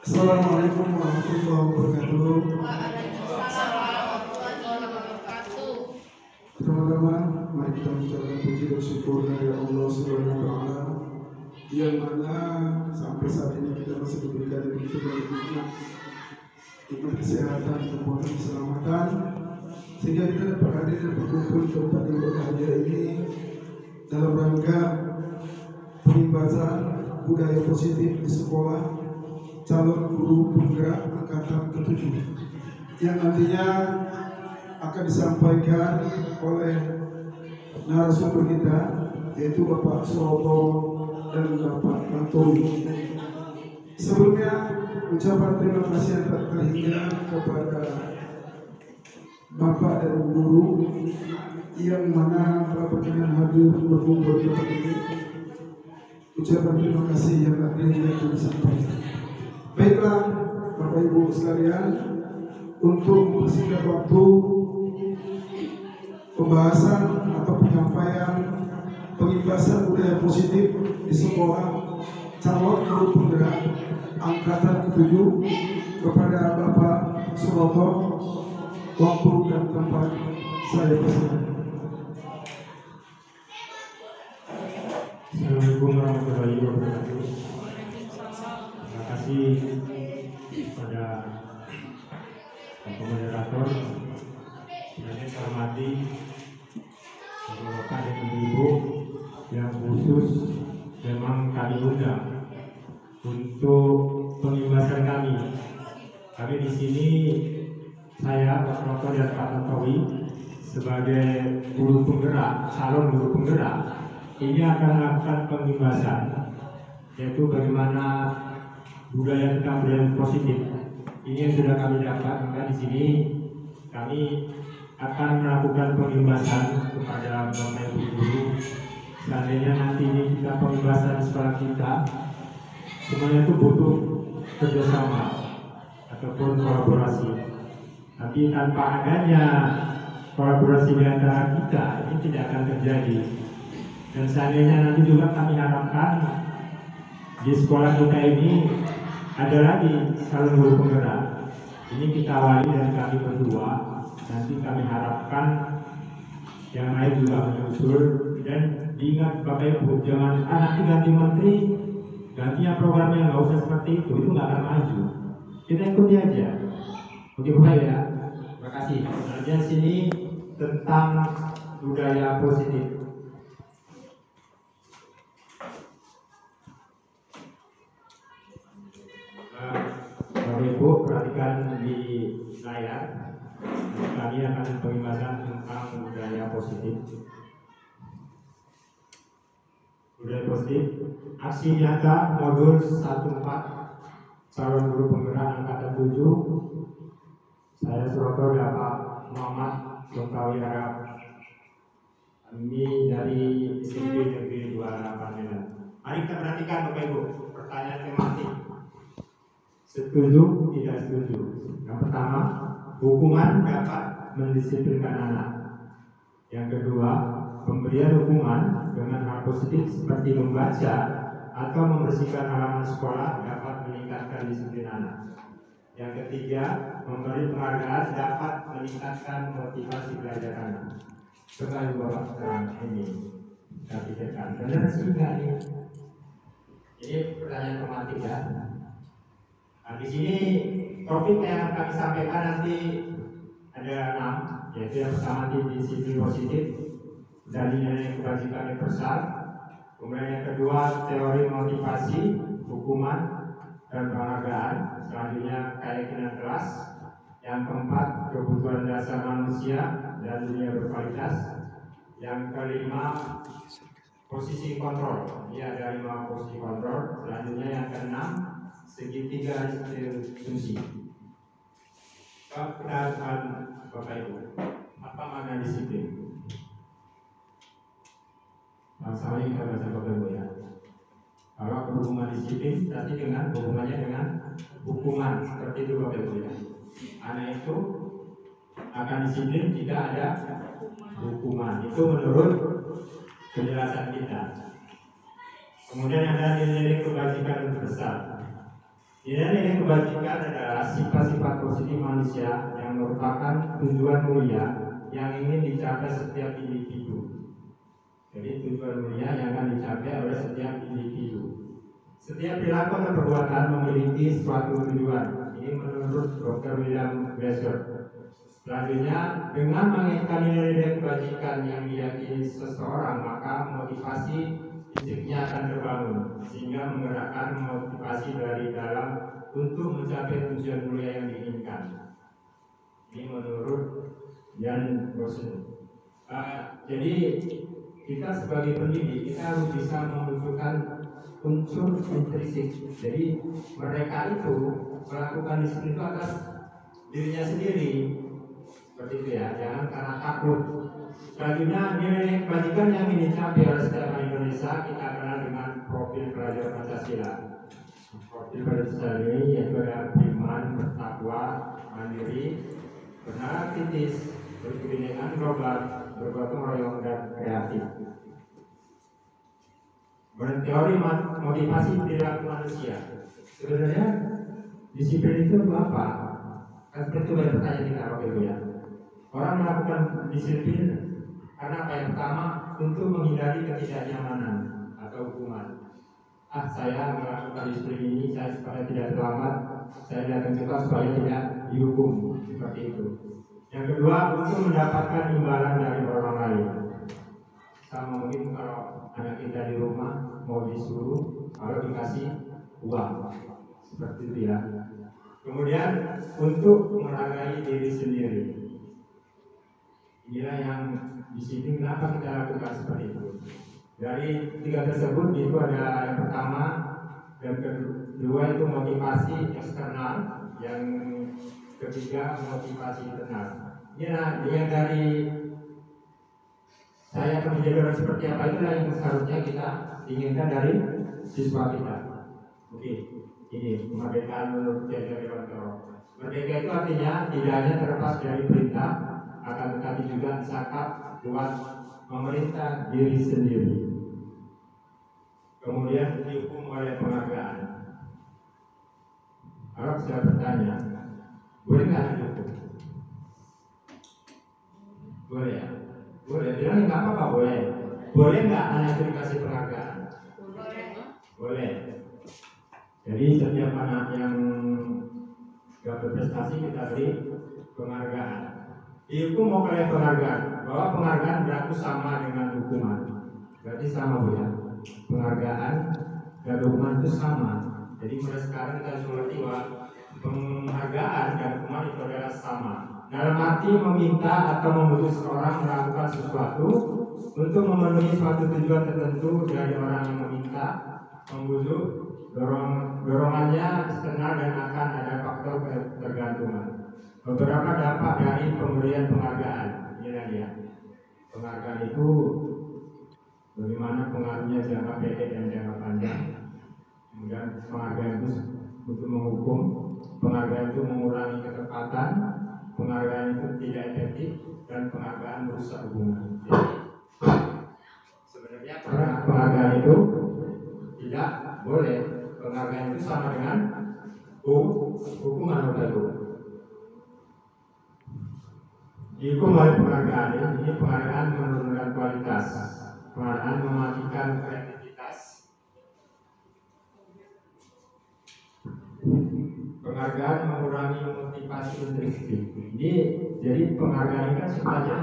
Assalamualaikum warahmatullahi wabarakatuh. Teman-teman, mari kita mengucapkan puji dan syukur dari Allah Subhanahu wa Ta'ala, yang mana sampai saat ini kita masih diberikan begitu banyak nikmat kesehatan, kekuatan, keselamatan, sehingga kita dapat hadir dan berkumpul di tempat yang berbahagia ini dalam rangka penimbasan budaya positif di sekolah calon guru penggerak angkatan ke-7 yang nantinya akan disampaikan oleh narasumber kita, yaitu Bapak Suroto dan Bapak Tantowi. Sebelumnya ucapan terima kasih yang tak terhingga kepada Bapak dan Guru yang mana telah berkenan hadir berkumpul di tempat ini. Ucapan terima kasih yang tak terhingga kami sampaikan. Baiklah Bapak Ibu sekalian, untuk mempersingkat waktu pembahasan atau penyampaian pengibasan budaya positif di sekolah calon guru penggerak angkatan ke-7 kepada Bapak Suroto, waktu dan tempat saya persilakan. Assalamualaikum warahmatullahi wabarakatuh. Terima kasih kepada moderator yang saya hormati, Bapak dan Ibu yang khusus memang kami undang untuk pengibasan kami. Kami di sini, saya Pak Suroto dan Pak Tantowi sebagai guru penggerak, calon guru penggerak, ini akan melakukan pengibasan, yaitu bagaimana budaya tentang budaya positif. Ini yang sudah kami dapat, maka di sini kami akan melakukan pengibasan kepada Bapak Ibu guru. Seandainya nanti kita pengibasan sekolah kita, semuanya itu butuh kerjasama ataupun kolaborasi. Tapi tanpa adanya kolaborasi di antara kita, ini tidak akan terjadi. Dan seandainya nanti juga kami harapkan di sekolah kita ini ada lagi calon guru penggerak. Ini kita awali dari kami berdua. Nanti kami harapkan yang lain juga menyusul. Dan diingat Bapak Ibu, jangan anak ganti menteri, gantinya programnya nggak usah seperti itu nggak akan maju. Kita ikuti aja. Oke Bapak ya. Terima kasih. Kemudian sini tentang budaya positif. Bapak Ibu perhatikan di layar, kami akan pengibasan tentang budaya positif. Budaya positif, aksi nyata modul 14 calon guru penggerak angkatan 7. Saya Suroto dan Pak Muhammad Longkawi Harap. Ini dari SMP Negeri 28 Medan. Mari kita perhatikan Bapak Ibu, pertanyaan tematik. Setuju, tidak setuju. Yang pertama, hukuman dapat mendisiplinkan anak. Yang kedua, pemberian hukuman dengan hal positif seperti membaca atau membersihkan halaman sekolah dapat meningkatkan disiplin anak. Yang ketiga, memberi penghargaan dapat meningkatkan motivasi belajar anak. Coba Bapak sekarang ini kita pikirkan, benar sih enggak ini? Ini pertanyaan tematik ya. Nah, di sini topik yang kami sampaikan nanti ada 6, yaitu yang pertama disiplin positif dari nilai kebajikan universal, kemudian yang kedua teori motivasi, hukuman dan penghargaan, selanjutnya keyakinan kelas, yang keempat kebutuhan dasar manusia dan dunia berkualitas, yang kelima posisi kontrol. Ini ada 5 posisi kontrol. Selanjutnya yang keenam segitiga institusi. Perhatikan Bapak Ibu, apa makna disiplin? Sama ini kita baca Bapak Ibu ya. Kalau berhubungan disiplin, berarti dengan hubungannya dengan hukuman, seperti itu Bapak Ibu ya. Anak itu akan disiplin jika ada hukuman. Itu menurut penjelasan kita. Kemudian ada nilai kebajikan besar. Nilai kebajikan adalah sifat-sifat positif manusia yang merupakan tujuan mulia yang ingin dicapai setiap individu. Jadi tujuan mulia yang akan dicapai oleh setiap individu. Setiap perilaku atau perbuatan memiliki suatu tujuan. Ini menurut Dr. William Glasser. Selanjutnya, dengan menginginkan nilai-nilai kebajikan yang diyakini seseorang, maka motivasi fisiknya akan terbangun, sehingga menggerakkan motivasi dari dalam untuk mencapai tujuan mulia yang diinginkan. Ini menurut Jan Bosen. Jadi kita sebagai pendidik kita harus bisa membutuhkan unsur intrinsik. Jadi mereka itu melakukan disiplin itu atas dirinya sendiri. Seperti itu ya, jangan karena takut. Selanjutnya, nilai kebajikan yang dicapai oleh setiap orang Indonesia kita kenal dengan profil pelajar Pancasila. Profil Pancasila ini yaitu ada beriman, bertakwa, mandiri, benar, kritis, berkebinekaan global, bergotong royong dan kreatif. Berteori motivasi perilaku manusia. Sebenarnya disiplin itu apa? Kan seperti itu pertanyaan kita waktu itu ya. Orang melakukan disiplin karena apa? Yang pertama, untuk menghindari ketidaknyamanan atau hukuman. Saya melakukan disiplin ini saya supaya tidak terlambat, saya datang cepat supaya tidak dihukum, seperti itu. Yang kedua, untuk mendapatkan imbalan dari orang lain. Sama mungkin kalau anak kita di rumah mau disuruh, kalau dikasih uang, seperti itu ya. Kemudian untuk menghargai diri sendiri. Inilah yang di sini kenapa kita lakukan seperti itu. Dari tiga tersebut itu ada yang pertama dan kedua itu motivasi eksternal, yang ketiga motivasi internal. Ini yang dari saya akan menjadi orang seperti apa itulah yang seharusnya kita inginkan dari siswa kita. Oke, ini kemerdekaan menurut J.J. Rontoro. Merdeka itu artinya tidak hanya terlepas dari perintah, akan tetapi juga zakat buat memerintah diri sendiri. Kemudian dihukum oleh penghargaan. Kalau saya bertanya, boleh nggak dihukum? Boleh ya? Boleh. Bilang nggak apa-apa, boleh. Boleh nggak anak itu dikasih penghargaan? Boleh. Boleh. Jadi setiap anak yang gak berprestasi kita beri penghargaan. Dihukum mau oleh penghargaan, bahwa penghargaan berlaku sama dengan hukuman. Berarti sama Bu ya. Penghargaan dan hukuman itu sama. Jadi mulai sekarang kita harus mengerti bahwa penghargaan dan hukuman itu adalah sama. Dalam arti meminta atau membujuk seorang melakukan sesuatu untuk memenuhi suatu tujuan tertentu dari orang yang meminta, membujuk, dorongannya eksternal dan akan ada faktor ketergantungan. Beberapa dampak dari pemberian penghargaan. Inilah dia. Penghargaan itu bagaimana pengaruhnya jangka pendek dan jangka panjang. Kemudian penghargaan itu untuk menghukum, penghargaan itu mengurangi ketepatan, penghargaan itu tidak efektif, dan penghargaan merusak hubungan. Jadi sebenarnya penghargaan itu tidak boleh. Penghargaan itu sama dengan hukuman atau dihukum oleh penghargaan. Ini penghargaan menurunkan kualitas, penghargaan mematikan kreativitas, penghargaan mengurangi motivasi intrinsik. Ini jadi penghargaan ini kan sifatnya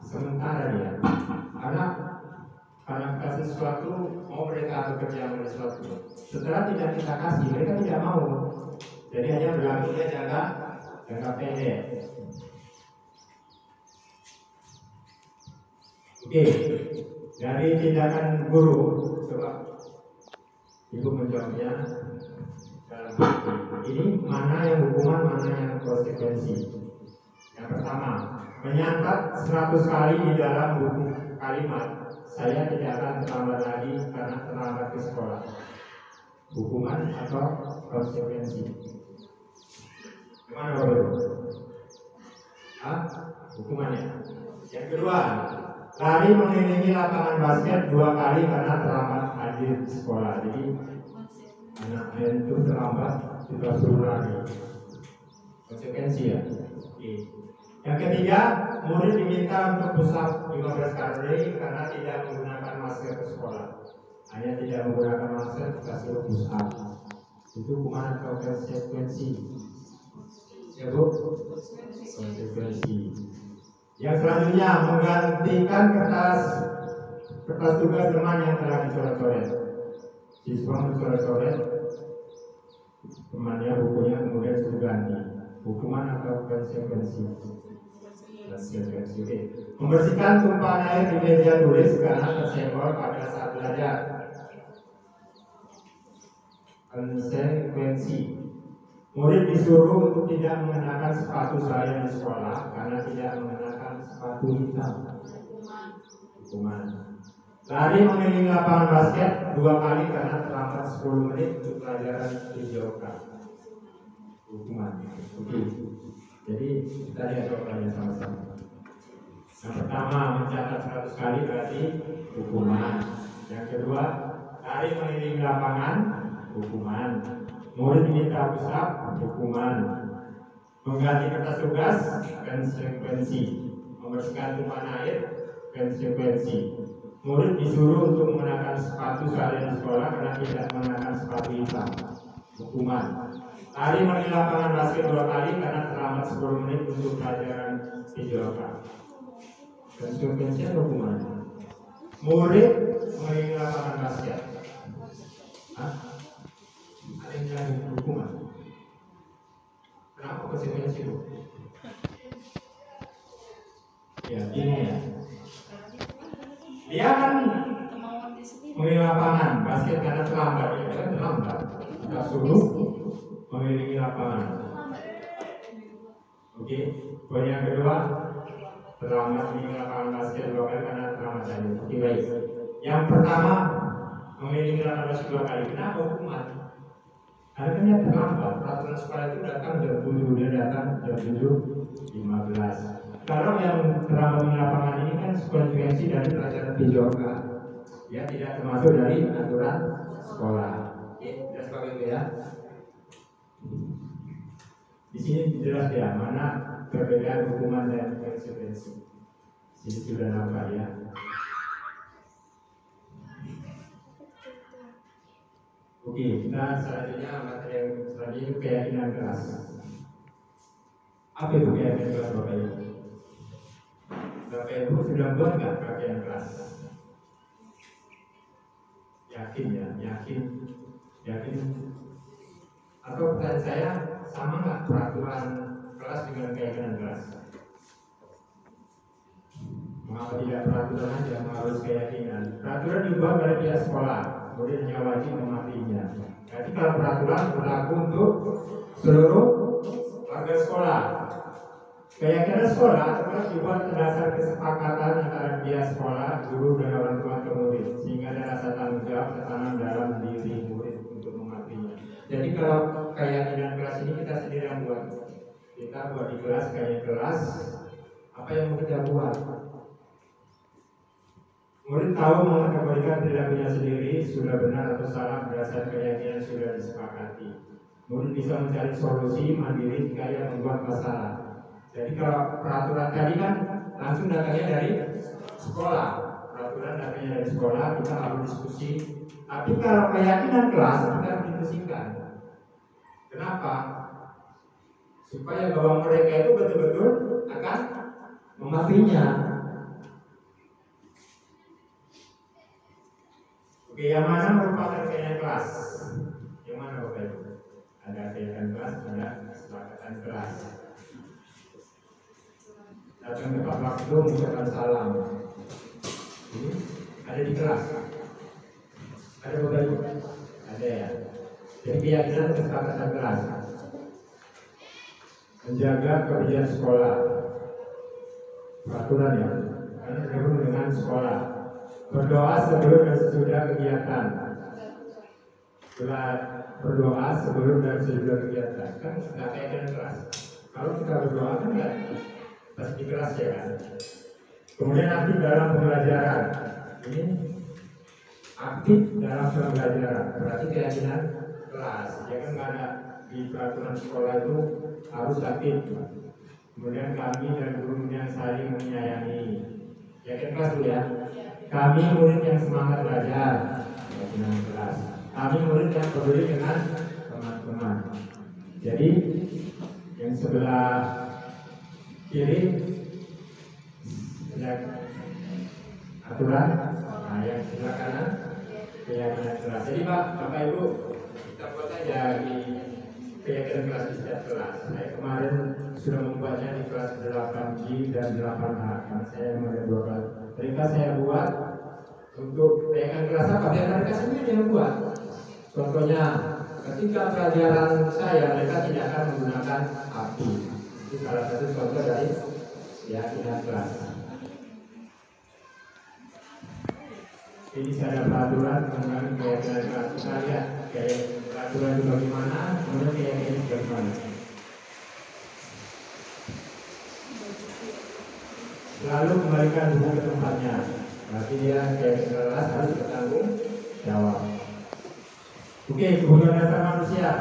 sementara ya, karena kita sesuatu mau mereka bekerja oleh sesuatu. Setelah tidak kita kasih, mereka tidak mau. Jadi hanya berlakunya jangka pendek. Oke, dari tindakan guru, coba Ibu menjawabnya dalam ini mana yang hukuman, mana yang konsekuensi. Yang pertama, menyantap 100 kali di dalam buku kalimat, saya tidak akan terlambat lagi karena terlambat ke sekolah. Hukuman atau konsekuensi? Gimana Bapak? Hukumannya. Yang kedua, lari mengelilingi lapangan basket 2 kali karena terlambat hadir di sekolah. Jadi anak itu terlambat 2 kita suruh lari. Konsekuensi ya. Oke. Yang ketiga, murid diminta untuk push up 15 kali karena tidak menggunakan masker ke sekolah. Hanya tidak menggunakan masker kita suruh push up. Itu hukuman atau konsekuensi? Ya Bu? Konsekuensi. Yang selanjutnya, menggantikan kertas tugas teman yang telah dicoret-coret. Siswa mencoret-coret temannya bukunya kemudian suruh ganti. Hukuman atau konsekuensi? Konsekuensi. Membersihkan tumpahan air di meja tulis karena tersenggol pada saat belajar. Konsekuensi. Murid disuruh untuk tidak mengenakan sepatu saya di sekolah karena tidak mengenakan sepatu hitam. Hukuman. Lari mengelilingi lapangan basket 2 kali karena terlambat 10 menit untuk pelajaran dijauhkan. Hukuman. Oke. Jadi kita lihat jawabannya sama-sama. Yang pertama, mencatat 100 kali berarti hukuman. Yang kedua, lari mengelilingi lapangan, hukuman. Murid diminta push up, hukuman. Mengganti kertas tugas, konsekuensi. Membersihkan tumpahan air, konsekuensi. Murid disuruh untuk mengenakan sepatu sehari di sekolah karena tidak mengenakan sepatu hitam, hukuman. Lari mengelilingi lapangan basket 2 kali karena terlambat 10 menit untuk pelajaran dijauhkan. Konsekuensi atau hukuman? Murid mengelilingi lapangan basket. Ada yang bilang hukuman. Kenapa konsekuensi itu? Ya, ini ya. Dia kan mengelilingi lapangan basket karena terlambat, ya kan terlambat. Kita suruh mengelilingi lapangan. Oke, poin yang kedua, terlambat mengelilingi lapangan basket 2 kali karena terlambat tadi. Oke, baik. Yang pertama, mengelilingi lapangan basket 2 kali. Kenapa hukuman? Karena kan dia terlambat. Peraturan sekolah itu datang jam 7, dia datang jam 7.15. Kalau yang terlambat di lapangan ini kan konsekuensi dari pelajaran PJOK, ya tidak termasuk dari aturan sekolah. Oke, jelas seperti itu ya. Di sini jelas ya mana perbedaan hukuman dan konsekuensi. Sini sudah nampak ya. Oke, kita selanjutnya materi yang selanjutnya itu keyakinan keras. Apa itu keyakinan keras Bapak Ibu? Bapak Ibu sudah buat nggak keyakinan keras? Yakin ya, yakin. Atau pertanyaan saya, sama nggak peraturan kelas dengan keyakinan keras? Mengapa tidak peraturan aja, harus keyakinan? Peraturan diubah oleh pihak sekolah, kemudian hanya wajib mematuhinya. Jadi kalau peraturan berlaku untuk seluruh warga sekolah. Keyakinan sekolah terus dibuat berdasar kesepakatan antara pihak sekolah, guru dan orang tua ke murid, sehingga ada rasa tanggung jawab tertanam dalam diri murid untuk mematuhinya. Jadi kalau keyakinan kelas ini kita sendiri yang buat. Kita buat di kelas kayak kelas apa yang mau kita buat. Murid tahu mengkategorikan perilakunya sendiri sudah benar atau salah berdasarkan keyakinan sudah disepakati. Murid bisa mencari solusi mandiri jika ia membuat masalah. Jadi kalau peraturan tadi kan langsung datangnya dari sekolah. Peraturan datangnya dari sekolah, kita harus diskusi. Tapi kalau keyakinan kelas kita harus diskusikan. Kenapa? Supaya bahwa mereka itu betul-betul akan mematuhinya. Oke, yang mana merupakan keyakinan kelas? Yang mana Bapak Ibu? Ada keyakinan kelas, ada kesepakatan kelas. Datang tepat waktu mengucapkan salam. Ini ada di kelas. Ada Bapak Ibu? Ada ya. Jadi keyakinan kesepakatan kelas. Menjaga kebersihan sekolah. Peraturan ya. Karena berhubung dengan sekolah. Berdoa sebelum dan sesudah kegiatan. Berdoa sebelum dan sesudah kegiatan. Kan nggak keyakinan kelas. Kalau kita berdoa kan nggak pasti kelas ya kan. Kemudian aktif dalam pembelajaran. Ini aktif dalam pembelajaran berarti keyakinan kelas. Ya kan nggak ada di peraturan sekolah itu harus aktif. Kemudian kami dan gurunya saling menyayangi. Ya kelas dulu ya. Kami murid yang semangat belajar dengan kelas. Kami murid yang peduli dengan teman-teman. Jadi yang sebelah kiri ya aturan, nah yang sebelah kanan keyakinan kelas. Jadi Bapak Ibu, kita buat aja di keyakinan kelas di setiap kelas. Saya kemarin sudah membuatnya di kelas 8G dan 8H. Kan saya ada 2 kelas. Mereka saya buat untuk keyakinan kelas apa? Biar mereka sendiri yang buat. Contohnya, ketika pelajaran saya mereka tidak akan menggunakan api. Itu salah satu contoh dari keyakinan kelas. Ini ada peraturan mengenai keyakinan kelas. Kita lihat peraturan itu bagaimana, kemudian keyakinan itu bagaimana. Lalu kembalikan buku ke tempatnya. Berarti dia keyakinan kelas harus bertanggung jawab. Oke, kebutuhan dasar manusia.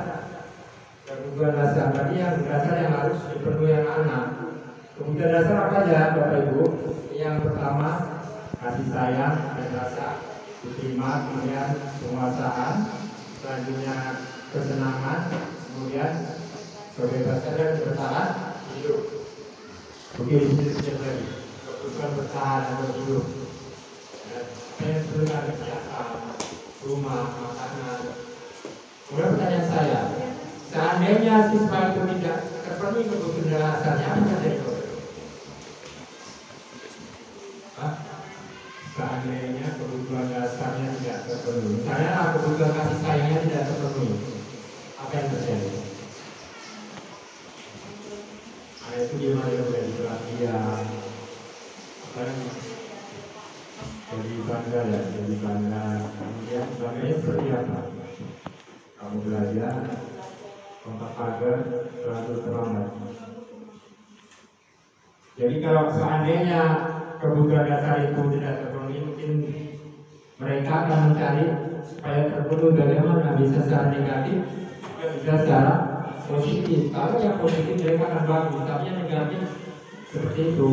Kebutuhan dasar tadi yang dasar yang harus dipenuhi anak-anak. Kebutuhan dasar apa aja, Bapak Ibu? Yang pertama, kasih sayang dan rasa diterima, kemudian penguasaan, selanjutnya kesenangan, kemudian kebebasan dan bertahan hidup. Oke, di sini sedikit lagi kebutuhan bertahan dan hidup. Saya perlukan kesehatan, rumah, makanan. Kemudian pertanyaan saya, seandainya siswa itu tidak terpenuhi kebutuhan dasarnya, apa yang terjadi? Seandainya kebutuhan dasarnya tidak terpenuhi, misalnya kebutuhan kasih sayangnya tidak terpenuhi, apa yang terjadi? Nah, itu gimana ya, jadi perhatian, apa yang jadi bangga ya, jadi bangga. Kemudian bangganya seperti apa? Kamu belajar, kontak pagar, selalu terlambat. Jadi kalau seandainya kebutuhan dasar itu tidak terpenuhi, mungkin mereka akan mencari supaya terpenuhi bagaimana, bisa secara negatif, bisa secara positif. Kalau yang positif mereka akan bagus, tapi yang negatif seperti itu,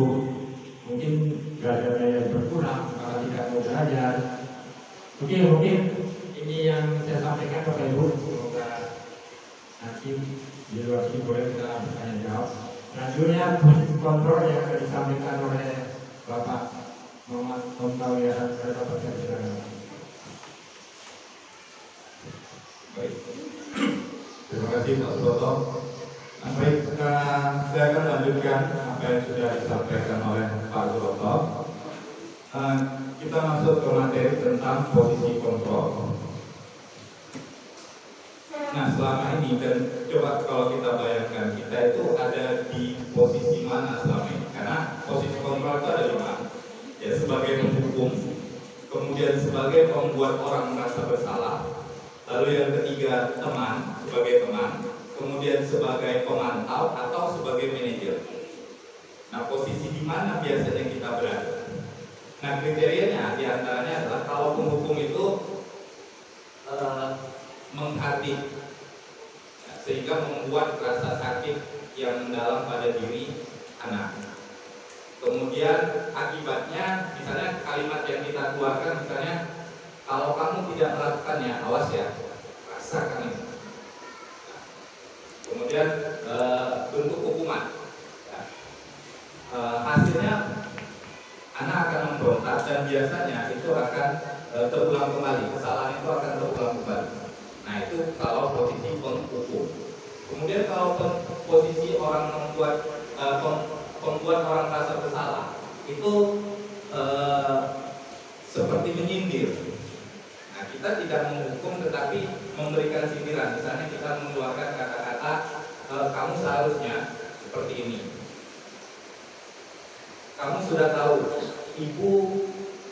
mungkin belajarnya yang berkurang, kalau tidak mau belajar. Oke, mungkin ini yang saya sampaikan kepada Ibu. Semoga nanti di luar sini boleh kita bertanya jawab. Selanjutnya posisi kontrol yang akan disampaikan oleh Bapak Muhammad Tomtawiyah dari Bapak Sekretariat. Baik, terima kasih Pak Suroto. Baik, saya akan lanjutkan apa yang sudah disampaikan oleh Pak Suroto. Kita masuk ke materi tentang posisi kontrol. Nah, selama ini dan coba kalau kita bayangkan, kita itu ada di posisi mana selama ini? Karena posisi kontrol itu ada 5. Ya, sebagai penghukum, kemudian sebagai pembuat orang merasa bersalah, lalu yang ketiga teman, sebagai teman, kemudian sebagai pemantau atau sebagai manajer. Nah, posisi di mana biasanya kita berada? Nah, kriterianya diantaranya adalah kalau penghukum itu menghadik, sehingga membuat rasa sakit yang mendalam pada diri anak. Kemudian akibatnya, misalnya kalimat yang kita keluarkan, misalnya kalau kamu tidak melakukannya, awas ya, rasakan ini. Kemudian bentuk hukuman. Hasilnya anak akan memberontak dan biasanya itu akan terulang kembali, kesalahan itu akan terulang kembali. Nah, itu kalau posisi penghukum. Kemudian kalau posisi orang pembuat orang merasa bersalah, itu seperti menyindir. Nah, kita tidak menghukum tetapi memberikan sindiran. Misalnya kita mengeluarkan kata-kata, kamu seharusnya seperti ini. Kamu sudah tahu, ibu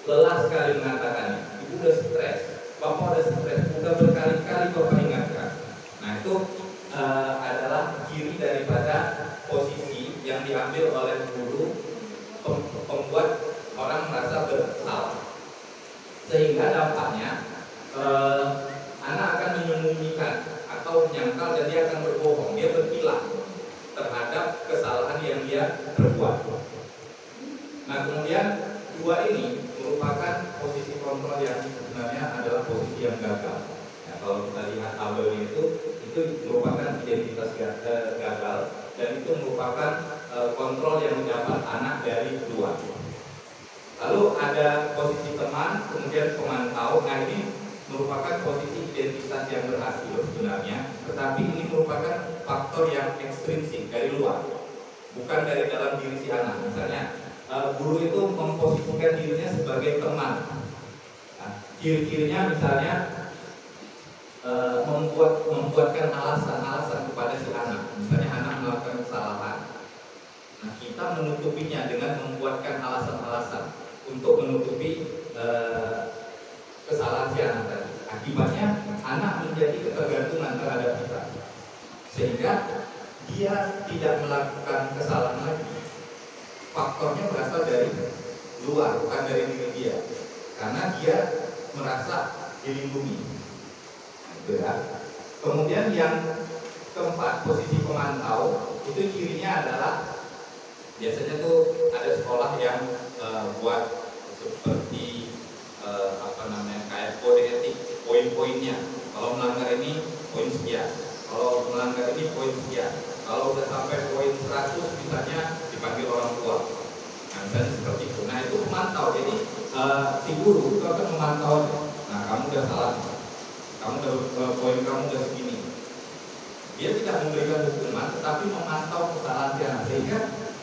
lelah sekali mengatakannya. Ibu udah stres, bapak udah stres, udah berkali-kali bapak ingatkan. Nah, itu adalah ciri daripada posisi yang diambil oleh guru pembuat orang merasa bersalah. Sehingga dampaknya anak akan menyembunyikan atau atau menyangkal dan dia akan berbohong, dia berkilah terhadap kesalahan yang dia perbuat. Nah kemudian dua ini merupakan posisi kontrol yang sebenarnya adalah posisi yang gagal. Ya, kalau kita lihat tabelnya itu merupakan identitas gagal dan itu merupakan kontrol yang didapat anak dari kedua. Lalu ada posisi teman, kemudian pemantau. Nah ini merupakan posisi identitas yang berhasil sebenarnya, tetapi ini merupakan faktor yang ekstrinsik dari luar, bukan dari dalam diri si anak. Misalnya guru itu memposisikan dirinya sebagai teman. Nah, ciri-cirinya misalnya membuatkan alasan-alasan kepada si anak. Misalnya anak melakukan kesalahan. Nah, kita menutupinya dengan membuatkan alasan-alasan untuk menutupi kesalahan si anak tadi. Akibatnya anak menjadi ketergantungan terhadap kita, sehingga dia tidak melakukan kesalahan lagi. Faktornya berasal dari luar, bukan dari diri dia, karena dia merasa dilindungi. Kemudian yang keempat, posisi pemantau, itu cirinya adalah biasanya tuh ada sekolah yang buat seperti kayak kode etik, poin-poinnya. Kalau melanggar ini poin sekian, kalau melanggar ini poin sekian, kalau udah sampai poin 100 misalnya dipanggil orang tua. Nah misalnya seperti itu. Nah itu pemantau. Jadi si guru itu akan memantau. Nah kamu udah salah, poin kamu udah segini. Dia tidak memberikan hukuman, tetapi memantau kesalahan si anak, sehingga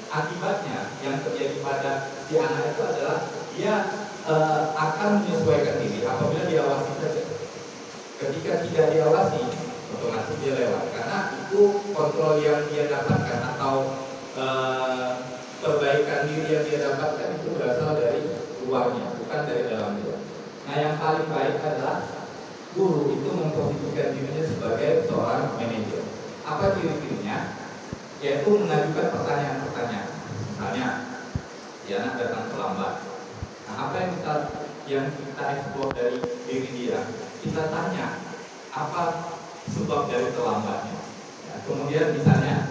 akibatnya yang terjadi pada si anak itu adalah dia akan menyesuaikan diri apabila diawasi saja. Ketika tidak diawasi, otomatis dia lewat, karena itu kontrol yang dia dapatkan atau perbaikan diri yang dia dapatkan itu berasal dari luarnya, bukan dari dalam dia. Nah yang paling baik adalah guru itu memposisikan dirinya sebagai seorang manajer. Apa ciri-cirinya? Yaitu mengajukan pertanyaan-pertanyaan. Misalnya, si anak datang terlambat. Nah, apa yang kita eksplor dari diri dia? Kita tanya apa sebab dari terlambatnya. Ya, kemudian misalnya,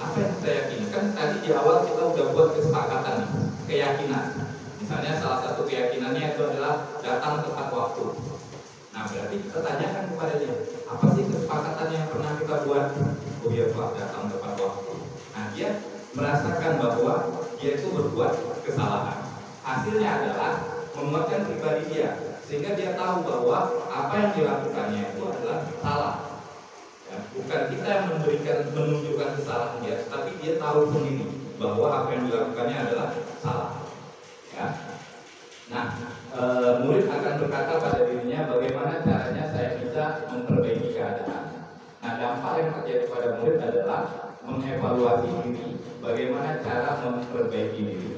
apa yang kita yakini? Kan tadi di awal kita udah buat kesepakatan, keyakinan. Misalnya salah satu keyakinannya itu adalah datang tepat waktu. Nah berarti kita tanyakan kepada dia, apa sih kesepakatan yang pernah kita buat? Oh iya Pak, datang tepat waktu. Nah dia merasakan bahwa dia itu berbuat kesalahan. Hasilnya adalah menguatkan pribadi dia, sehingga dia tahu bahwa apa yang dilakukannya itu adalah salah. Ya, bukan kita yang menunjukkan kesalahan dia, tapi dia tahu sendiri bahwa apa yang dilakukannya adalah salah. Ya. Nah, murid akan berkata pada dirinya bagaimana caranya saya bisa memperbaiki keadaan. Nah, dampak yang terjadi pada murid adalah mengevaluasi diri, bagaimana cara memperbaiki diri.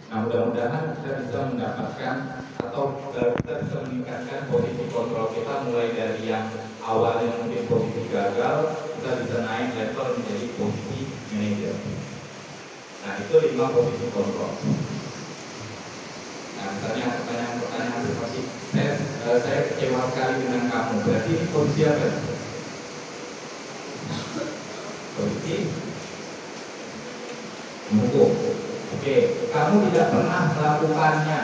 Nah, mudah-mudahan kita bisa mendapatkan atau kita bisa meningkatkan posisi kontrol kita mulai dari yang awalnya mungkin posisi gagal, kita bisa naik level menjadi posisi manajer. Nah, itu 5 posisi kontrol. Nah, misalnya pertanyaan-pertanyaan seperti saya kecewa sekali dengan kamu, berarti ini posisi apa? Posisi mendukung. Oke, kamu tidak pernah melakukannya.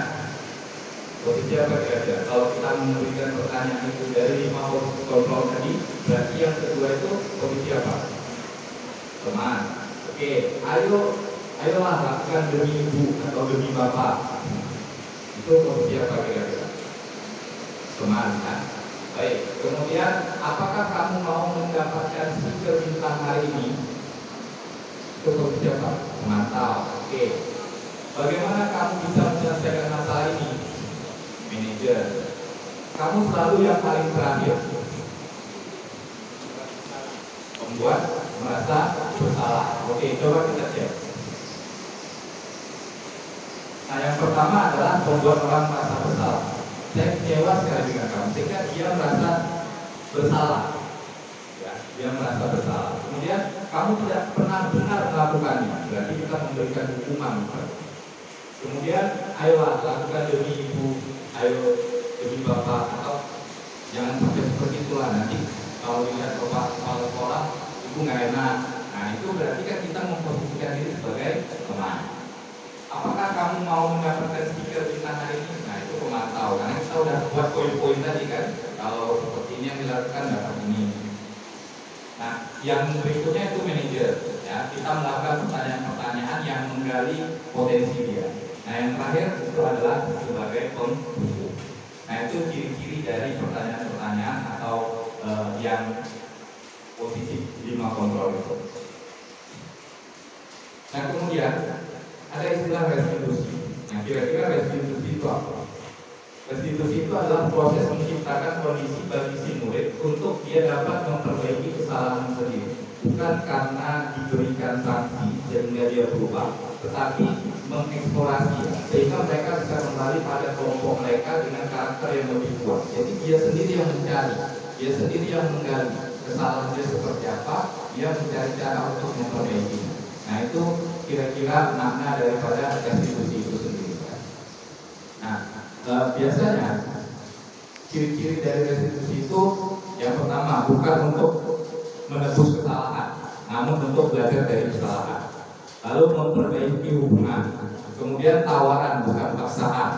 Posisi apa kira-kira? Kalau kita memberikan pertanyaan itu dari 5 posisi kontrol tadi, berarti yang kedua itu posisi apa? Teman. Oke, ayolah lakukan demi ibu atau demi bapak. Itu posisi apa kira-kira? Teman kan? Baik, kemudian apakah kamu mau mendapatkan stiker bintang hari ini? Itu posisi apa? Memantau. Oke. Bagaimana kamu bisa menyelesaikan masalah ini? Manajer. Kamu selalu yang paling terakhir. Membuat merasa bersalah. Oke, coba kita cek. Nah, yang pertama adalah membuat orang merasa bersalah. Saya kecewa sekali dengan kamu, sehingga dia merasa bersalah. Ya, dia merasa bersalah. Kemudian kamu tidak pernah benar melakukannya, berarti kita memberikan hukuman. Kemudian, ayolah lakukan demi ibu, ayo demi bapak, atau Jangan sampai seperti itulah, nanti kalau dilihat bapak kepala sekolah ibu nggak enak. Nah itu berarti kan kita memposisikan diri sebagai teman. Apakah kamu mau mendapatkan stiker bintang hari ini? Nah itu pemantau, karena kita udah buat poin-poin tadi kan. Kalau seperti ini yang dilakukan dapat ini. Nah yang berikutnya itu manajer. Ya, kita melakukan pertanyaan-pertanyaan yang menggali potensi dia. Nah yang terakhir itu adalah sebagai pembuku. Nah itu ciri-ciri dari pertanyaan-pertanyaan atau yang posisi 5 kontrol itu. Nah kemudian ada istilah restitusi. Nah kira-kira restitusi itu apa? Restitusi itu adalah proses menciptakan kondisi bagi si murid untuk dia dapat memperbaiki kesalahan sendiri, bukan karena diberikan sanksi sehingga dia berubah, tetapi mengeksplorasi sehingga mereka bisa kembali pada kelompok mereka dengan karakter yang lebih kuat. Jadi dia sendiri yang mencari, dia sendiri yang menggali kesalahan dia seperti apa, dia mencari cara untuk memperbaiki. Nah itu kira-kira makna daripada restitusi itu sendiri. Nah biasanya ciri-ciri dari restitusi itu yang pertama bukan untuk menebus kesalahan, namun untuk belajar dari kesalahan. Lalu memperbaiki hubungan, kemudian tawaran bukan paksaan.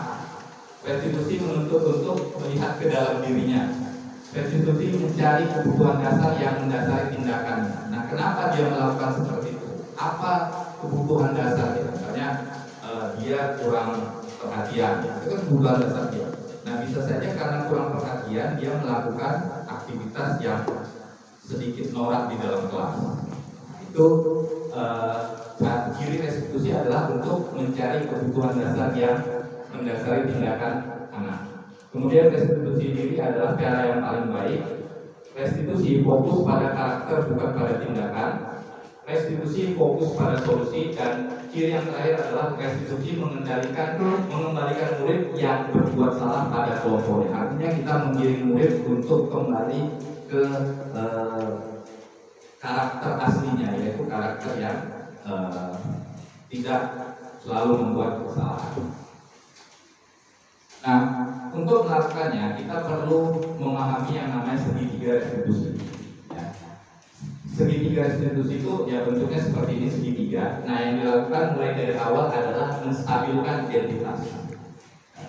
Restitusi menuntut untuk melihat ke dalam dirinya. Restitusi mencari kebutuhan dasar yang mendasari tindakannya. Nah, kenapa dia melakukan seperti itu? Apa kebutuhan dasarnya? Misalnya dia kurang perhatian, itu kan kebutuhan dasar dia. Nah, bisa saja karena kurang perhatian dia melakukan aktivitas yang sedikit norak di dalam kelas. Itu ciri restitusi adalah untuk mencari kebutuhan dasar yang mendasari tindakan anak. Kemudian restitusi diri adalah cara yang paling baik. Restitusi fokus pada karakter bukan pada tindakan. Restitusi fokus pada solusi, dan ciri yang terakhir adalah restitusi mengembalikan murid yang berbuat salah pada kelompoknya. Artinya kita menggiring murid untuk kembali ke karakter aslinya, yaitu karakter yang tidak selalu membuat kesalahan. Nah, untuk melakukannya kita perlu memahami yang namanya segitiga restitusi. Ya. Segitiga restitusi itu ya bentuknya seperti ini, segitiga. Nah, yang dilakukan mulai dari awal adalah menstabilkan identitas.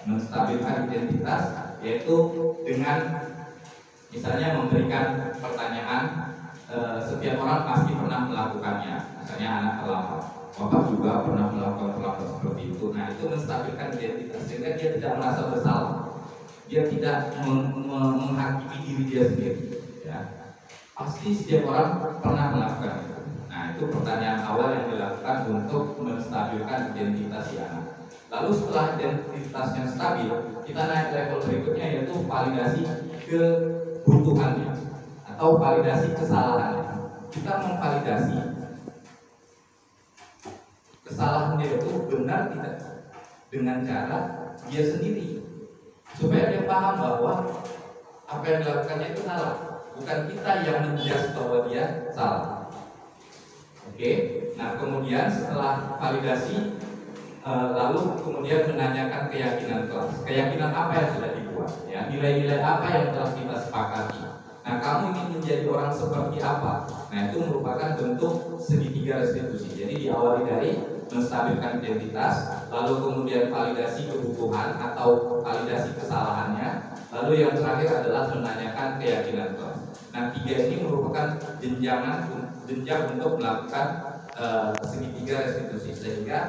Menstabilkan identitas yaitu dengan misalnya memberikan pertanyaan. Setiap orang pasti pernah melakukannya. Misalnya anak pelapor, bapak juga pernah melakukan pelapor seperti itu. Nah itu menstabilkan identitas sehingga dia tidak merasa bersalah, dia tidak menghakimi diri dia sendiri. Ya. Pasti setiap orang pernah melakukan itu. Nah itu pertanyaan awal yang dilakukan untuk menstabilkan identitas si anak. Lalu setelah identitasnya stabil, kita naik level berikutnya yaitu validasi kebutuhannya atau validasi kesalahannya. Kita memvalidasi kesalahan dia itu benar tidak dengan cara dia sendiri, supaya dia paham bahwa apa yang dilakukannya itu salah, bukan kita yang menjudge bahwa dia salah. Oke, nah kemudian setelah validasi lalu kemudian menanyakan keyakinan kelas. Keyakinan apa yang sudah dibuat, ya, nilai-nilai apa yang telah kita sepakati. Nah, kamu ingin menjadi orang seperti apa? Nah, itu merupakan bentuk segitiga restitusi. Jadi diawali dari menstabilkan identitas, lalu kemudian validasi kebutuhan atau validasi kesalahannya, lalu yang terakhir adalah menanyakan keyakinan kelas. Nah, tiga ini merupakan jenjang untuk melakukan segitiga restitusi, sehingga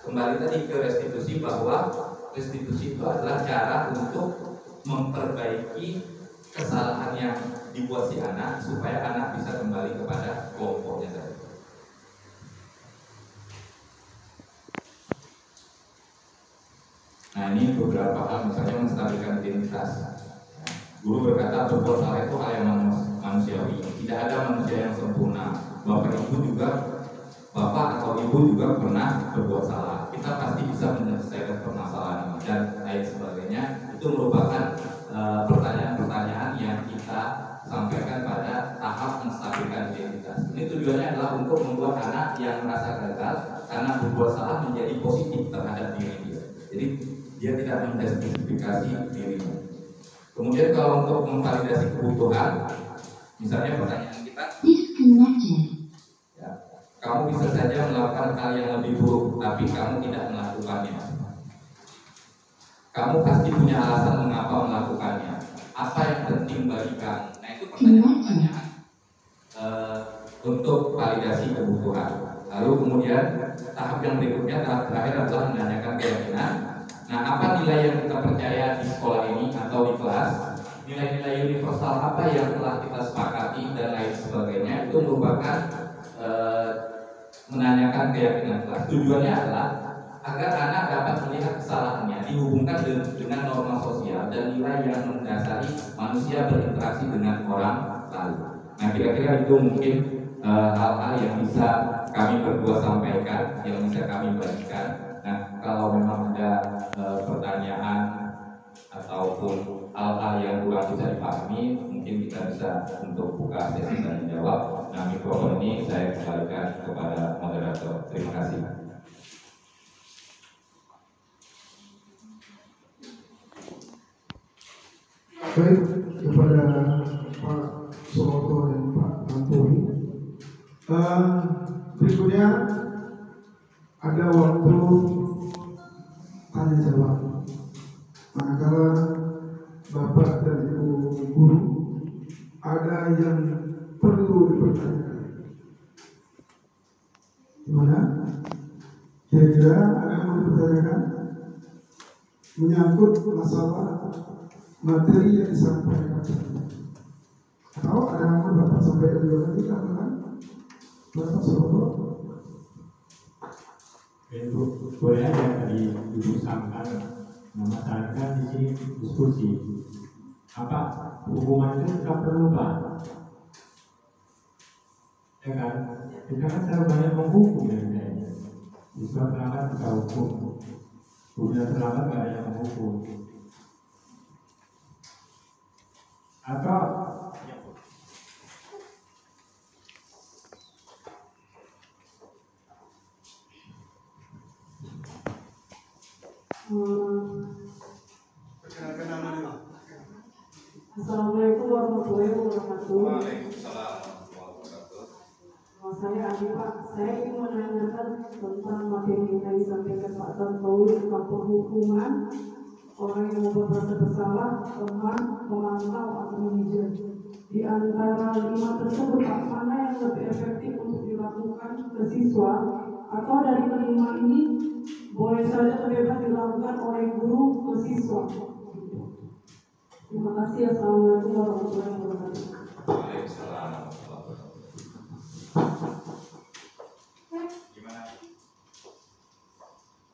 kembali tadi ke restitusi bahwa restitusi itu adalah cara untuk memperbaiki kesalahan yang dibuat si anak supaya anak bisa kembali kepada kelompoknya tadi. Nah ini beberapa hal, misalnya menstabilkan identitas. Guru berkata berbuat salah itu hal yang manusiawi. Tidak ada manusia yang sempurna. Bapak atau ibu juga pernah berbuat salah. Kita pasti bisa menyelesaikan permasalahan ini dan lain sebagainya. Itu merupakan pertanyaan-pertanyaan yang kita sampaikan pada tahap menstabilkan identitas. Ini tujuannya adalah untuk membuat anak yang merasa gagal karena berbuat salah menjadi positif terhadap diri dia. Jadi dia tidak menjustifikasi dirinya. Kemudian kalau untuk memvalidasi kebutuhan, misalnya pertanyaan kita, ya, kamu bisa saja melakukan hal yang lebih buruk, tapi kamu tidak melakukannya. Kamu pasti punya alasan mengapa melakukannya. Apa yang penting bagi kamu? Nah, itu pertanyaan untuk validasi kebutuhan. Lalu kemudian tahap yang berikutnya, tahap terakhir adalah menanyakan keyakinan. Nah, apa nilai yang kita percaya di sekolah ini atau di kelas? Nilai-nilai universal apa yang telah kita sepakati dan lain sebagainya, itu merupakan menanyakan keyakinan kelas. Tujuannya adalah agar anak dapat melihat kesalahannya dihubungkan dengan norma sosial dan nilai yang mendasari manusia berinteraksi dengan orang lain. Nah, kira-kira itu mungkin hal-hal yang bisa kami berdua sampaikan, yang bisa kami bagikan. Nah, kalau memang ada pertanyaan ataupun hal-hal yang kurang bisa dipahami, mungkin kita bisa untuk buka sesi tanya jawab. Nah, mikrofon ini saya kembalikan kepada moderator. Terima kasih. Baik, kepada Pak Suroto dan Pak Antoni. Berikutnya ada waktu tanya jawab. Manakala Bapak dan Ibu guru ada yang perlu dipertanyakan. Gimana? Kira-kira ada yang mau dipertanyakan? Menyangkut masalah materi yang disampaikan. Atau ada yang mau Bapak sampaikan juga nanti kan? Bapak Suroto. Boleh aja tadi Ibu sampaikan. Nah, masyarakat di sini diskusi apa hukuman itu kita perlu Pak? Ya kan? Kita kan terlalu banyak menghukum ya kayaknya. Siswa terlambat kita hukum, guru terlambat nggak ada yang menghukum. Atau Perkenalkan nama dulu. Assalamualaikum warahmatullahi wabarakatuh. Waalaikumsalam warahmatullahi wabarakatuh. Nama saya Adi Pak. Saya ingin menanyakan tentang materi yang tadi disampaikan Pak Tantowi tentang penghukuman orang yang membuat merasa bersalah, teman, pemantau atau manajer. Di antara 5 tersebut, Pak, mana yang lebih efektif untuk dilakukan ke siswa? Atau dari kelima ini boleh saja bebas dilakukan oleh guru ke siswa? Terima kasih. Assalamualaikum warahmatullahi wabarakatuh. Waalaikumsalam warahmatullahi wabarakatuh. Gimana?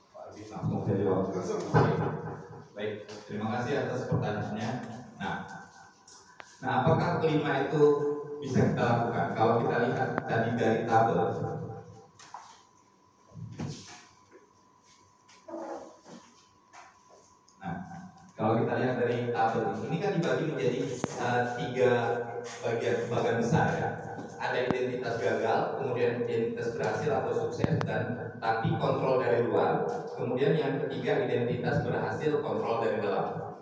Pak Ardi langsung saya jawab. Baik, terima kasih atas pertanyaannya. Nah, apakah kelima itu bisa kita lakukan? Kalau kita lihat tadi dari tabel, kalau kita lihat dari tabel ini kan dibagi menjadi 3 bagian besar ya. Ada identitas gagal, kemudian identitas berhasil atau sukses, dan tapi kontrol dari luar. Kemudian yang ketiga identitas berhasil, kontrol dari dalam.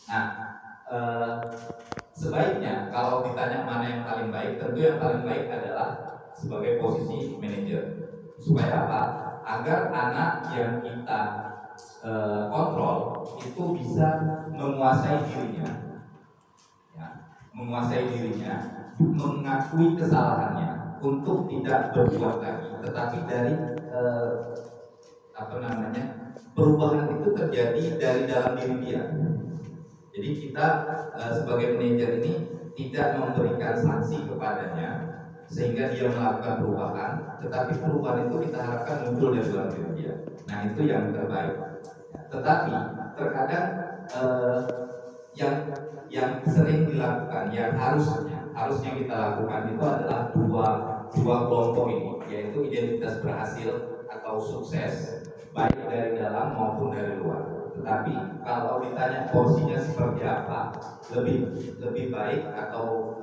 Nah, sebaiknya kalau ditanya mana yang paling baik, tentu yang paling baik adalah sebagai posisi manajer. Supaya apa? Agar anak yang kita kontrol itu bisa menguasai dirinya, ya, mengakui kesalahannya untuk tidak berbuat lagi. Tetapi dari perubahan itu terjadi dari dalam diri dia. Jadi kita sebagai manajer ini tidak memberikan sanksi kepadanya sehingga dia melakukan perubahan, tetapi perubahan itu kita harapkan muncul dari dalam diri dia. Nah, itu yang terbaik. Tetapi terkadang yang sering dilakukan, yang harusnya kita lakukan itu adalah dua kelompok ini, yaitu identitas berhasil atau sukses, baik dari dalam maupun dari luar. Tetapi kalau ditanya porsinya seperti apa, lebih baik atau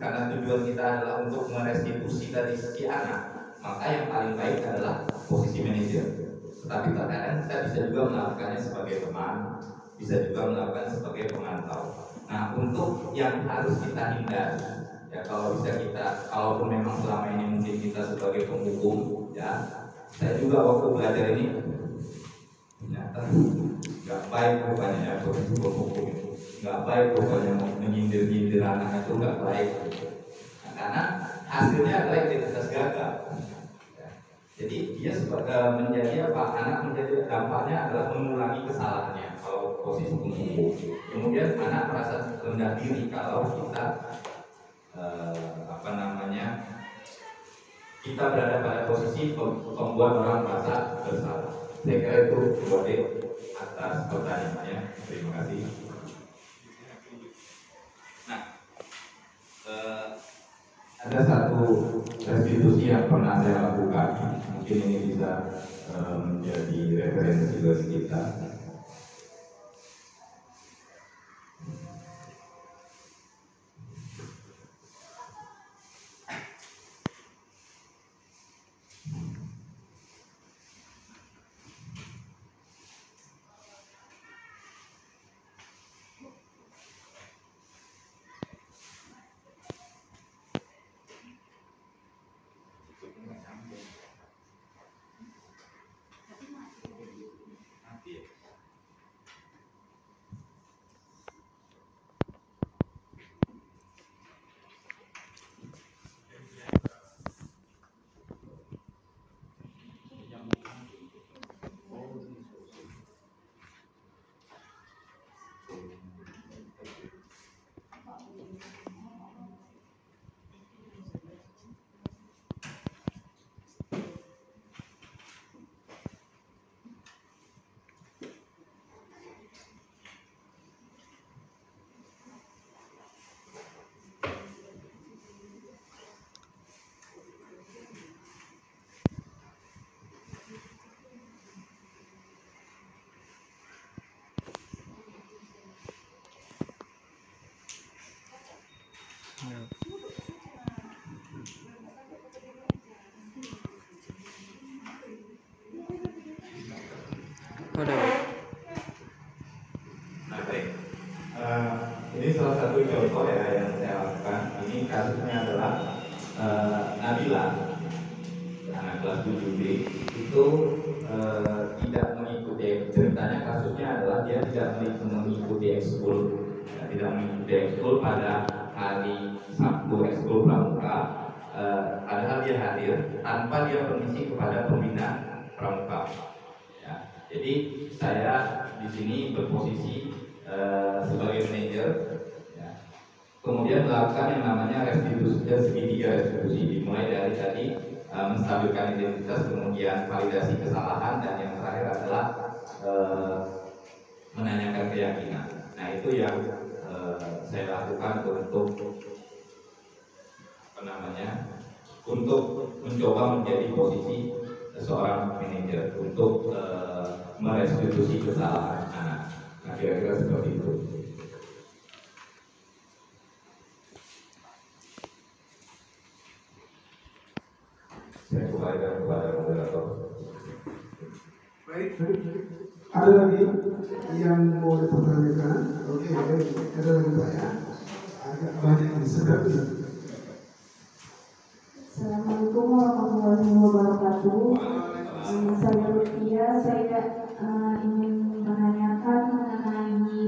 karena tujuan kita adalah untuk merestitusi dari segi anak, maka yang paling baik adalah posisi manajer. Tetapi terkadang kita bisa juga melakukannya sebagai teman, bisa juga melakukan sebagai pemantau. Nah, untuk yang harus kita hindari, ya kalau bisa kita, kalaupun memang selama ini mungkin kita sebagai penghukum, ya saya juga waktu belajar ini ternyata nggak baik rupanya ya penghukum itu, nggak baik rupanya menyindir-nyindir anak itu nggak baik. Nah, karena hasilnya adalah identitas gagal. Ya. Jadi dia menjadi apa? Anak menjadi dampaknya adalah mengulangi kesalahannya kalau posisi penghukum. Kemudian anak merasa rendah diri kalau kita kita berada pada posisi pembuat orang merasa bersalah. Saya kira itu Bode atas pertanyaannya. Terima kasih. Nah, ada satu restitusi yang pernah saya lakukan. Mungkin ini bisa menjadi referensi bagi kita. Nah, baik. Ini salah satu contoh ya yang saya lakukan. Ini kasusnya adalah Nabila, anak kelas 7B itu tidak mengikuti, ceritanya kasusnya adalah dia tidak mengikuti ekskul, tidak mengikuti ekskul pada hari Sabtu ekskul pramuka, padahal dia hadir tanpa dia permisi kepada pembina pramuka. Ya, jadi saya di sini berposisi sebagai manajer, ya. Kemudian melakukan yang namanya restitusi, segitiga restitusi, dimulai dari tadi menstabilkan identitas, kemudian validasi kesalahan, dan yang terakhir adalah menanyakan keyakinan. Nah, itu yang saya lakukan untuk untuk mencoba menjadi posisi seorang manajer untuk merestitusi kesalahan anak. Nah, kira-kira seperti itu. Saya kembalikan kepada moderator. Baik. Ada lagi yang mau dipertanyakan? Oke, baik. Ada lagi Pak ya? Agak banyak disedap ya. Assalamualaikum warahmatullahi wabarakatuh. Saya Rukia, saya ingin menanyakan mengenai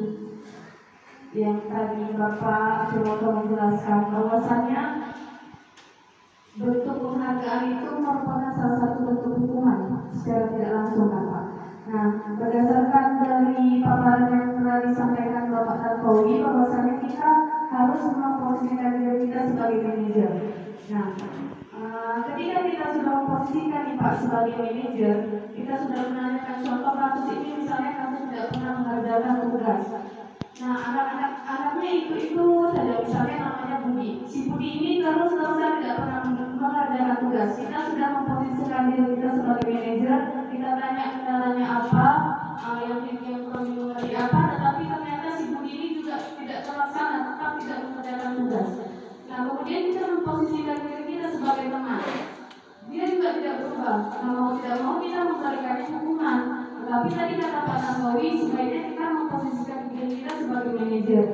yang tadi Bapak Suwoto menjelaskan bahwasannya bentuk penghargaan itu merupakan salah satu bentuk hukuman secara tidak langsung, Bapak. Nah, berdasarkan dari paparan yang telah disampaikan Bapak Tantowi, bahwasannya kita harus memposisikan diri kita sebagai manajer. Nah, ketika kita sudah memposisikan nih Pak sebagai manajer, kita sudah menanyakan contoh kasus ini, misalnya kasus tidak pernah mengerjakan tugas. Nah, anaknya itu saja, misalnya namanya Budi. Si Budi ini terus-terusan tidak pernah mengerjakan tugas. Kita sudah memposisikan diri kita sebagai manajer, kita tanya kendalanya apa, yang perlu dari apa, tetapi ternyata si Budi ini juga tidak terlaksana, tetap tidak mengerjakan tugas. Nah, kemudian kita memposisikan diri kita sebagai teman. Dia juga tidak berubah. Nah, mau tidak mau kita memberikannya hukuman. Tapi tadi kata Pak Tantowi, sebaiknya kita memposisikan diri kita sebagai manajer.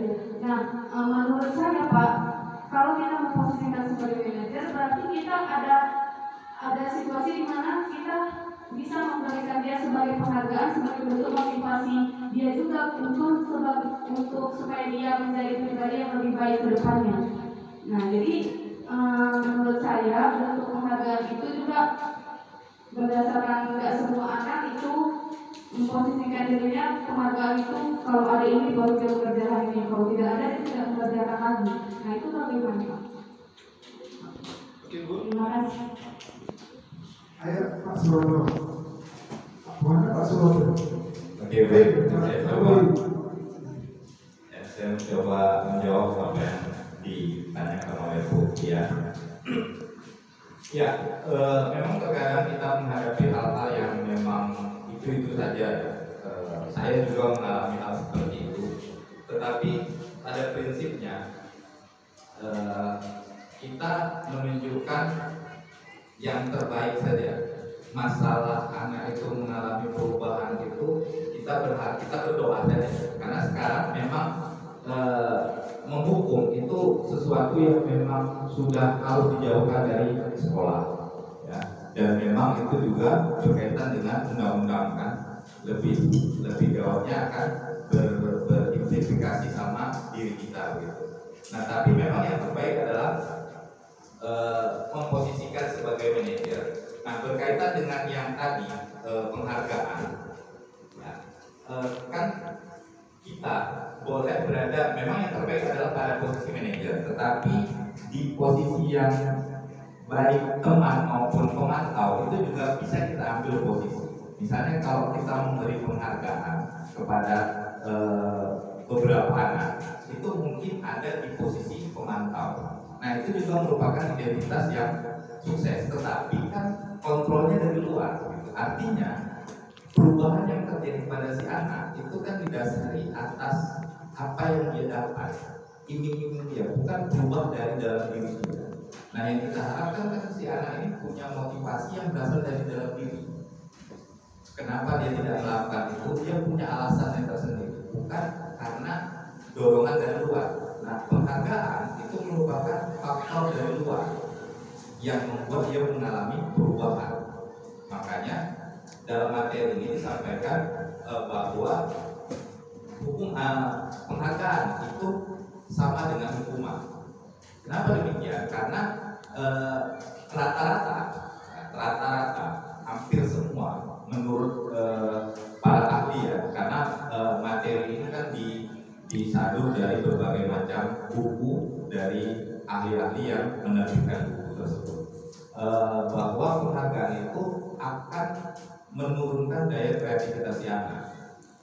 Nah, menurut saya Pak, kalau kita memposisikan sebagai manajer, berarti kita ada situasi di mana kita bisa memberikan dia sebagai penghargaan, sebagai bentuk motivasi dia juga untuk supaya dia menjadi pribadi yang lebih baik ke depannya. Nah, jadi menurut saya bentuk penghargaan itu juga berdasarkan nggak semua anak itu memposisikan dirinya penghargaan itu kalau ada ini baru dia mengerjakan ini, kalau tidak ada dia tidak mengerjakan lagi. Nah, itu bagaimana Pak? Oke Bu. Terima kasih. Ayo Pak Suroto. Mana Pak Suroto? Oke, baik. Saya mencoba menjawab apa yang ditanyakan oleh Bu Tia. Ya, memang terkadang kita menghadapi hal-hal yang memang itu saja. Saya juga mengalami hal seperti itu. Tetapi pada prinsipnya kita menunjukkan yang terbaik saja. Masalah anak itu mengalami perubahan itu kita berdoa saja. Karena sekarang memang menghukum itu sesuatu yang memang sudah harus dijauhkan dari sekolah, ya. Dan memang itu juga berkaitan dengan undang-undang kan, lebih gawatnya akan berimplikasi sama diri kita gitu. Nah, tapi memang yang terbaik adalah memposisikan sebagai manajer. Nah, berkaitan dengan yang tadi penghargaan, ya, kan kita boleh berada, memang yang terbaik adalah pada posisi manajer, tetapi di posisi yang baik teman maupun pemantau itu juga bisa kita ambil posisi. Misalnya kalau kita memberi penghargaan kepada beberapa anak, itu mungkin ada di posisi pemantau. Nah, itu juga merupakan identitas yang sukses, tetapi kan kontrolnya dari luar. Artinya perubahan yang terjadi pada si anak itu kan didasari atas apa yang dia dapat, iming-iming dia, bukan berubah dari dalam diri dia. Nah, yang kita harapkan kan si anak ini punya motivasi yang berasal dari dalam diri. Kenapa dia tidak melakukan itu? Dia punya alasan yang tersendiri, bukan karena dorongan dari luar. Nah, penghargaan itu merupakan faktor dari luar yang membuat dia mengalami perubahan. Makanya dalam materi ini disampaikan bahwa penghargaan itu sama dengan hukuman. Kenapa demikian? Karena rata-rata hampir semua menurut para ahli ya, karena materi ini kan disadur dari berbagai macam buku dari ahli-ahli yang menerbitkan buku tersebut, bahwa penghargaan itu akan menurunkan daya kreativitas si anak,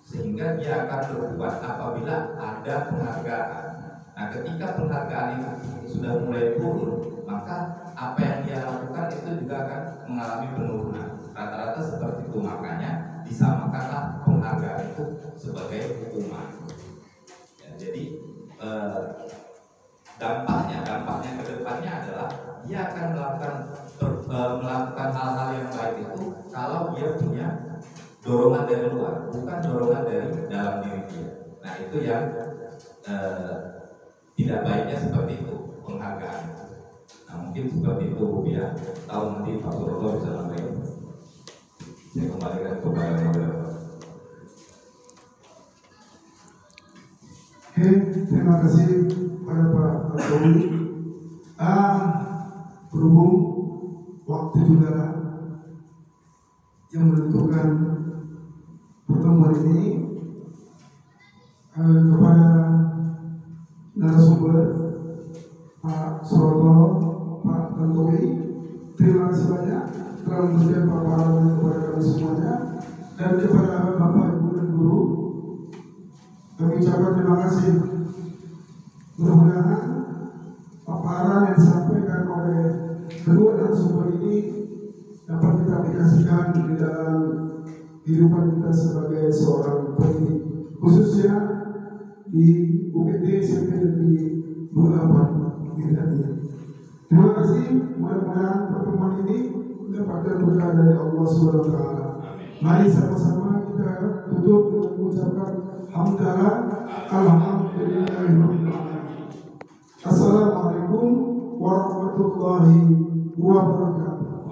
sehingga dia akan berbuat apabila ada penghargaan. Nah, ketika penghargaan itu sudah mulai turun, maka apa yang dia lakukan itu juga akan mengalami penurunan. Rata-rata seperti itu, makanya disamakanlah penghargaan itu sebagai hukuman. Ya, jadi dampaknya ke depannya adalah dia akan melakukan hal-hal yang baik itu kalau dia punya dorongan dari luar, bukan dorongan dari dalam diri dia. Nah, itu yang tidak baiknya seperti itu penghargaan. Nah, mungkin seperti itu Bu ya. Tahu nanti Pak Suroto bisa sampaikan. Saya kembalikan kepada moderator. Oke, terima kasih pada Pak Tantowi. Berhubung waktu juga yang menentukan pertemuan ini, kepada narasumber Pak Suroto, Pak Tantowi, terima kasih banyak telah memberikan paparan kepada kami semuanya, dan kepada Bapak Ibu dan Guru kami ucapkan terima kasih. Mudah-mudahan paparan yang disampaikan oleh kedua narasumber ini dapat kita aplikasikan di dalam kehidupan kita sebagai seorang pendidik, khususnya di UPT SMP Negeri 28 Medan ini. Terima kasih. Mudah-mudahan pertemuan ini mendapatkan berkah dari Allah Subhanahu wa Ta'ala. Mari sama-sama kita tutup dengan mengucapkan hamdalah alhamdulillahirabbil alamin. Assalamualaikum warahmatullahi wabarakatuh.